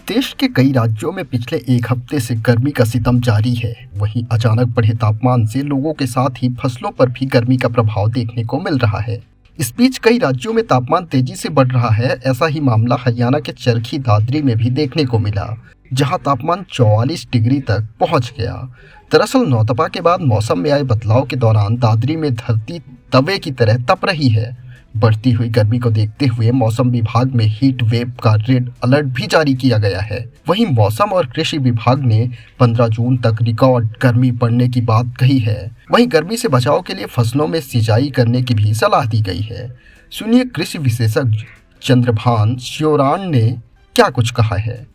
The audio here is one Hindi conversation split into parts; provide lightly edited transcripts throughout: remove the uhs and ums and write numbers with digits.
देश के कई राज्यों में पिछले एक हफ्ते से गर्मी का सितम जारी है। वहीं अचानक बढ़े तापमान से लोगों के साथ ही फसलों पर भी गर्मी का प्रभाव देखने को मिल रहा है। इस बीच कई राज्यों में तापमान तेजी से बढ़ रहा है। ऐसा ही मामला हरियाणा के चरखी दादरी में भी देखने को मिला, जहां तापमान 44 डिग्री तक पहुंच गया। दरअसल नौतपा के बाद मौसम में आए बदलाव के दौरान दादरी में धरती तवे की तरह तप रही है। बढ़ती हुई गर्मी को देखते हुए मौसम विभाग में हीट वेव का रेड अलर्ट भी जारी किया गया है। वहीं मौसम और कृषि विभाग ने 15 जून तक रिकॉर्ड गर्मी पड़ने की बात कही है। वहीं गर्मी से बचाव के लिए फसलों में सिंचाई करने की भी सलाह दी गई है। सुनिए कृषि विशेषज्ञ चंद्रभान श्योरान ने क्या कुछ कहा है।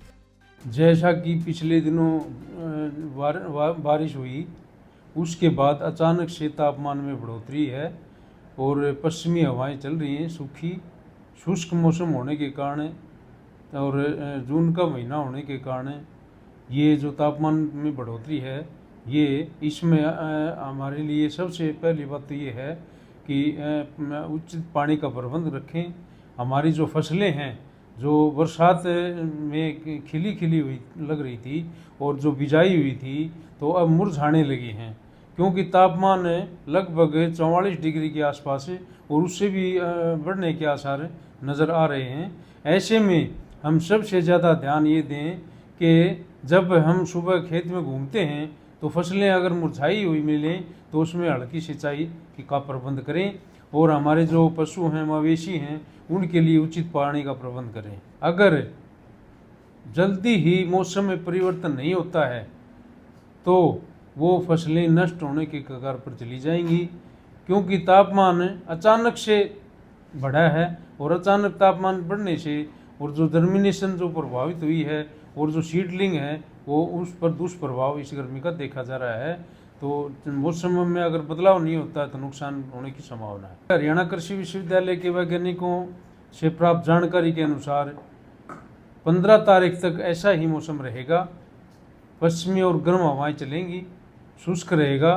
जैसा कि पिछले दिनों बारिश हुई, उसके बाद अचानक से तापमान में बढ़ोतरी है और पश्चिमी हवाएं चल रही हैं। सूखी शुष्क मौसम होने के कारण और जून का महीना होने के कारण ये जो तापमान में बढ़ोतरी है, ये इसमें हमारे लिए सबसे पहली बात तो ये है कि उचित पानी का प्रबंध रखें। हमारी जो फसलें हैं, जो बरसात में खिली हुई लग रही थी और जो बिजाई हुई थी, तो अब मुरझाने लगी हैं, क्योंकि तापमान लगभग 44 डिग्री के आसपास है और उससे भी बढ़ने के आसार नज़र आ रहे हैं। ऐसे में हम सबसे ज़्यादा ध्यान ये दें कि जब हम सुबह खेत में घूमते हैं तो फसलें अगर मुरझाई हुई मिलें तो उसमें हल्की सिंचाई का प्रबंध करें और हमारे जो पशु हैं, मवेशी हैं, उनके लिए उचित पानी का प्रबंध करें। अगर जल्दी ही मौसम में परिवर्तन नहीं होता है तो वो फसलें नष्ट होने के कगार पर चली जाएंगी, क्योंकि तापमान अचानक से बढ़ा है और अचानक तापमान बढ़ने से और जो जर्मिनेशन जो प्रभावित हुई है और जो सीडलिंग है, वो उस पर दुष्प्रभाव इस गर्मी का देखा जा रहा है। तो मौसम में अगर बदलाव नहीं होता तो नुकसान होने की संभावना है। हरियाणा कृषि विश्वविद्यालय के वैज्ञानिकों से प्राप्त जानकारी के अनुसार 15 तारीख तक ऐसा ही मौसम रहेगा। पश्चिमी और गर्म हवाएं चलेंगी, शुष्क रहेगा,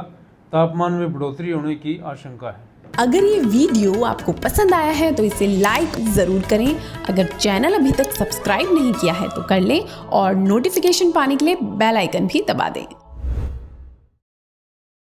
तापमान में बढ़ोतरी होने की आशंका है। अगर ये वीडियो आपको पसंद आया है तो इसे लाइक ज़रूर करें। अगर चैनल अभी तक सब्सक्राइब नहीं किया है तो कर लें और नोटिफिकेशन पाने के लिए बेल आइकन भी दबा दें।